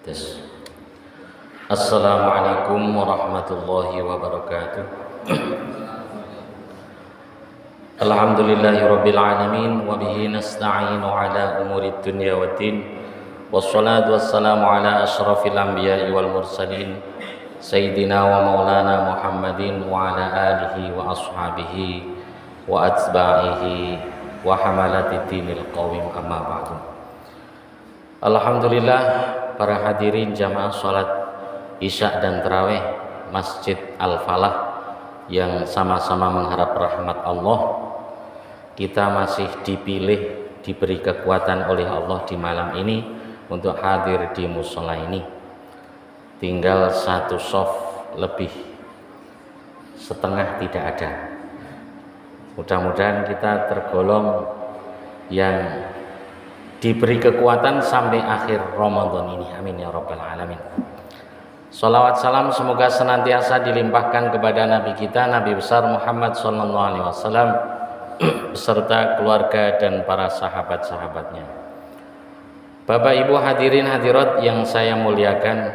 Tes. Assalamualaikum warahmatullahi wabarakatuh. Alhamdulillahirabbil alamin wa bihi nasta'inu ala umurid dunya waddin. Wassalatu wassalamu ala asyrafil anbiya'i wal mursalin sayyidina wa maulana Muhammadin wa ala alihi wa ashabihi wa atba'ihi wa hamalati dinil qawim, amma ba'du. Alhamdulillah, para hadirin jamaah salat Isya dan Tarawih Masjid Al-Falah yang sama-sama mengharap rahmat Allah, kita masih dipilih, diberi kekuatan oleh Allah di malam ini untuk hadir di musola ini. Tinggal satu shaf lebih, setengah tidak ada. Mudah-mudahan kita tergolong yang diberi kekuatan sampai akhir Ramadan ini. Amin ya rabbal alamin. Salawat salam semoga senantiasa dilimpahkan kepada Nabi kita, Nabi besar Muhammad sallallahu alaihi wasallam beserta keluarga dan para sahabat-sahabatnya. Bapak Ibu hadirin hadirat yang saya muliakan,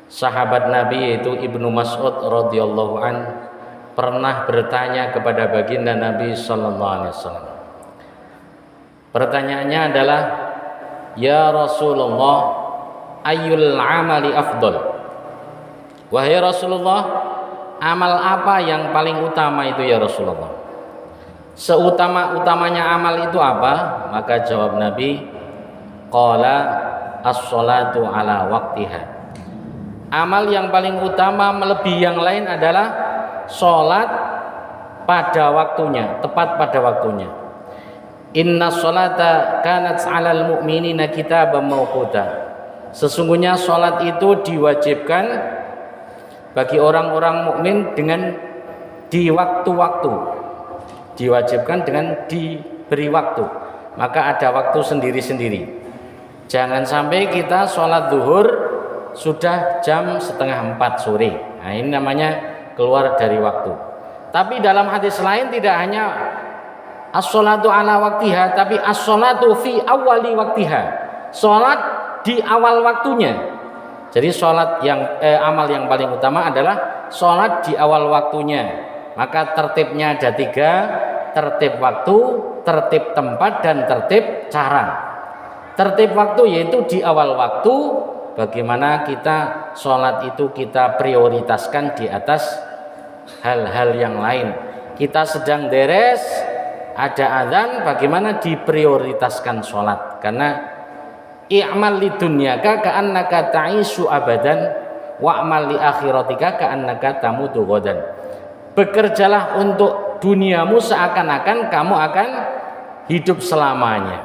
sahabat Nabi yaitu Ibnu Mas'ud radhiyallahu an pernah bertanya kepada baginda Nabi sallallahu alaihi wasallam. Pertanyaannya adalah, ya Rasulullah, ayyul amali afdal? Wahai Rasulullah, amal apa yang paling utama itu ya Rasulullah? Seutama-utamanya amal itu apa? Maka jawab Nabi, qala as-salatu ala waqtiha. Amal yang paling utama melebihi yang lain adalah salat pada waktunya, tepat pada waktunya. Inna sholata kanat 'alal mu'minina kitaban mawquta. Sesungguhnya sholat itu diwajibkan bagi orang-orang mukmin dengan di waktu-waktu. Diwajibkan dengan diberi waktu. Maka ada waktu sendiri-sendiri. Jangan sampai kita sholat zuhur sudah jam 3:30 sore. Nah, ini namanya keluar dari waktu. Tapi dalam hadis lain tidak hanya as-sholatu ala waktiha, tapi as-sholatu fi awali waktiha. Sholat di awal waktunya. Jadi sholat yang amal yang paling utama adalah sholat di awal waktunya. Maka tertibnya ada 3, tertib waktu, tertib tempat, dan tertib cara. Tertib waktu yaitu di awal waktu, bagaimana kita sholat itu kita prioritaskan di atas hal-hal yang lain. Kita sedang beres, ada azan, bagaimana diprioritaskan sholat? Karena i'mal li dunyaka ka'annaka ta'ishu abadan wa'mal li akhiratika ka'annaka tamutu ghadan. Bekerjalah untuk duniamu seakan-akan kamu akan hidup selamanya,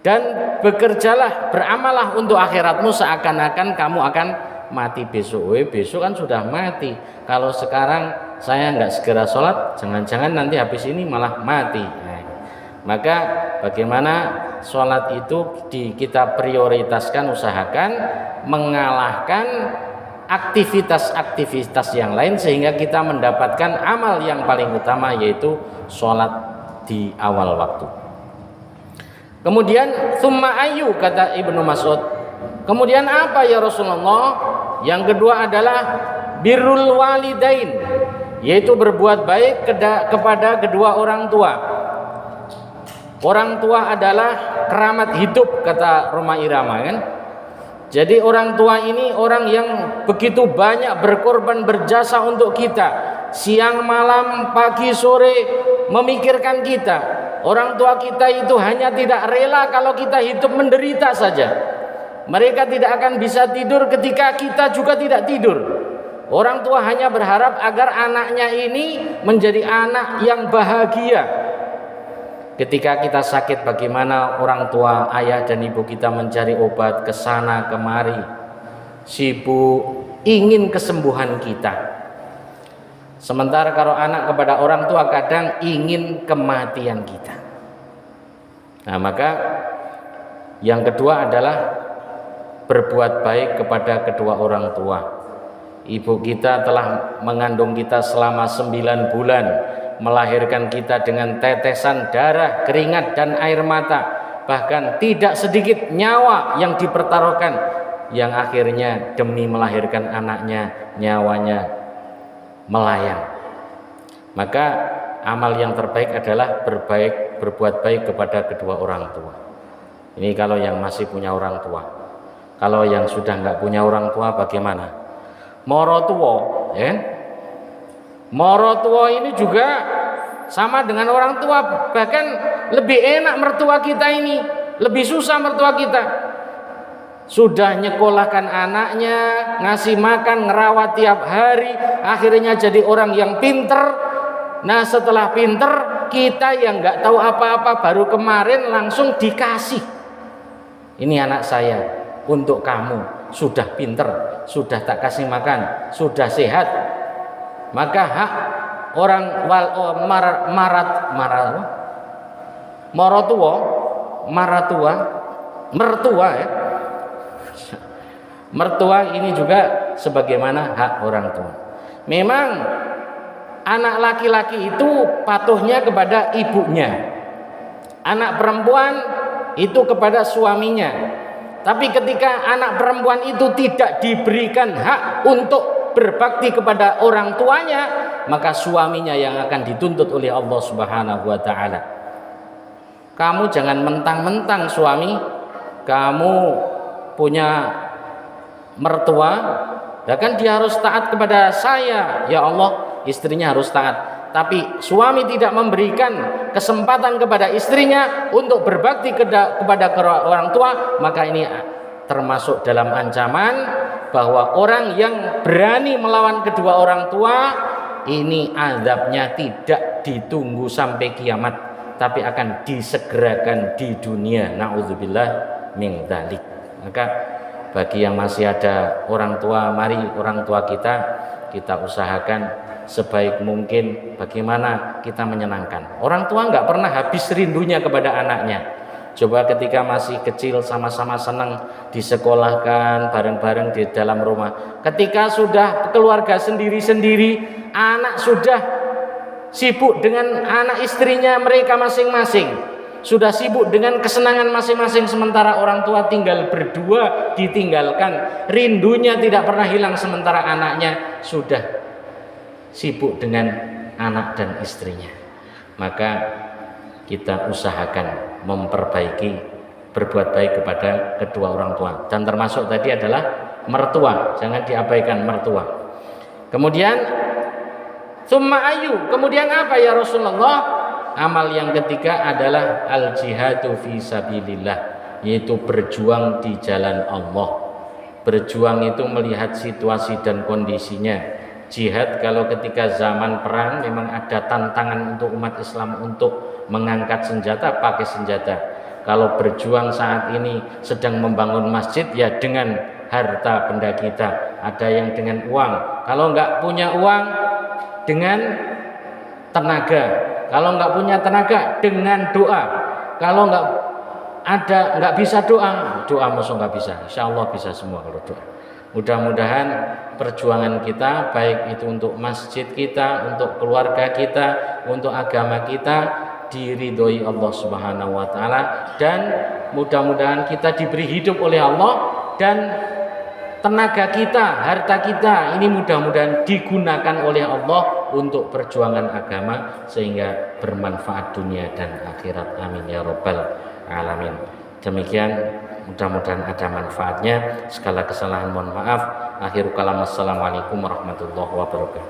dan bekerjalah, beramalah untuk akhiratmu seakan-akan kamu akan mati besok. Besok kan sudah mati. Kalau sekarang saya nggak segera sholat, jangan-jangan nanti habis ini malah mati. Nah, maka bagaimana sholat itu kita prioritaskan, usahakan mengalahkan aktivitas-aktivitas yang lain sehingga kita mendapatkan amal yang paling utama, yaitu sholat di awal waktu. Kemudian tsumma ayu, kata Ibnu Mas'ud, kemudian apa ya Rasulullah? Yang kedua adalah birrul walidain, yaitu berbuat baik kepada kedua orang tua. Orang tua adalah keramat hidup, kata Rhoma Irama, kan? Jadi orang tua ini orang yang begitu banyak berkorban, berjasa untuk kita, siang malam pagi sore memikirkan kita. Orang tua kita itu hanya tidak rela kalau kita hidup menderita saja. Mereka tidak akan bisa tidur ketika kita juga tidak tidur. Orang tua hanya berharap agar anaknya ini menjadi anak yang bahagia. Ketika kita sakit, bagaimana orang tua, ayah dan ibu kita mencari obat ke sana kemari, sibuk ingin kesembuhan kita. Sementara kalau anak kepada orang tua kadang ingin kematian kita. Nah, maka yang kedua adalah berbuat baik kepada kedua orang tua. Ibu kita telah mengandung kita selama 9 bulan, melahirkan kita dengan tetesan darah, keringat dan air mata. bahkan tidak sedikit nyawa yang dipertaruhkan, yang akhirnya demi melahirkan anaknya nyawanya melayang. Maka amal yang terbaik adalah berbuat baik kepada kedua orang tua. Ini kalau yang masih punya orang tua. Kalau yang sudah nggak punya orang tua bagaimana? Moro tua, ya. Moro tua ini juga sama dengan orang tua, bahkan lebih enak mertua kita ini, lebih susah mertua kita. Sudah nyekolahkan anaknya, ngasih makan, ngerawat tiap hari, akhirnya jadi orang yang pinter. Nah setelah pinter, kita yang nggak tahu apa-apa baru kemarin langsung dikasih. Ini anak saya untuk kamu, sudah pinter, sudah tak kasih makan, sudah sehat. Maka hak orang mertua ya. Mertua ini juga sebagaimana hak orang tua. Memang anak laki-laki itu patuhnya kepada ibunya, anak perempuan itu kepada suaminya. Tapi ketika anak perempuan itu tidak diberikan hak untuk berbakti kepada orang tuanya, maka suaminya yang akan dituntut oleh Allah Subhanahu wa taala. Kamu jangan mentang-mentang suami kamu punya mertua, ya kan dia harus taat kepada saya, ya Allah, istrinya harus taat. Tapi suami tidak memberikan kesempatan kepada istrinya untuk berbakti kepada orang tua, maka ini termasuk dalam ancaman bahwa orang yang berani melawan kedua orang tua ini azabnya tidak ditunggu sampai kiamat, tapi akan disegerakan di dunia. Nauzubillah min dzalik. Maka bagi yang masih ada orang tua, mari orang tua kita usahakan sebaik mungkin bagaimana kita menyenangkan. Orang tua nggak pernah habis rindunya kepada anaknya. Coba ketika masih kecil sama-sama senang disekolahkan bareng-bareng di dalam rumah. Ketika sudah keluarga sendiri-sendiri, anak sudah sibuk dengan anak istrinya mereka masing-masing, sudah sibuk dengan kesenangan masing-masing, sementara orang tua tinggal berdua ditinggalkan. Rindunya tidak pernah hilang, sementara anaknya sudah sibuk dengan anak dan istrinya. Maka kita usahakan memperbaiki, berbuat baik kepada kedua orang tua, dan termasuk tadi adalah mertua, jangan diabaikan mertua. Kemudian summa ayu, kemudian apa ya Rasulullah? Amal yang ketiga adalah al jihadu fi sabilillah, yaitu berjuang di jalan Allah. Berjuang itu melihat situasi dan kondisinya. Jihad kalau ketika zaman perang memang ada tantangan untuk umat Islam untuk mengangkat senjata, pakai senjata. Kalau berjuang saat ini sedang membangun masjid, ya dengan harta benda kita. Ada yang dengan uang, kalau nggak punya uang dengan tenaga, kalau nggak punya tenaga dengan doa. Kalau nggak bisa doa masuk nggak bisa, insya Allah bisa semua kalau doa. Mudah-mudahan perjuangan kita, baik itu untuk masjid kita, untuk keluarga kita, untuk agama kita, diridhoi Allah Subhanahu wa taala, dan mudah-mudahan kita diberi hidup oleh Allah, dan tenaga kita, harta kita ini mudah-mudahan digunakan oleh Allah untuk perjuangan agama sehingga bermanfaat dunia dan akhirat. Amin ya rabbal alamin. Demikian, mudah-mudahan ada manfaatnya. Segala kesalahan mohon maaf. Akhirul kalam, assalamualaikum warahmatullahi wabarakatuh.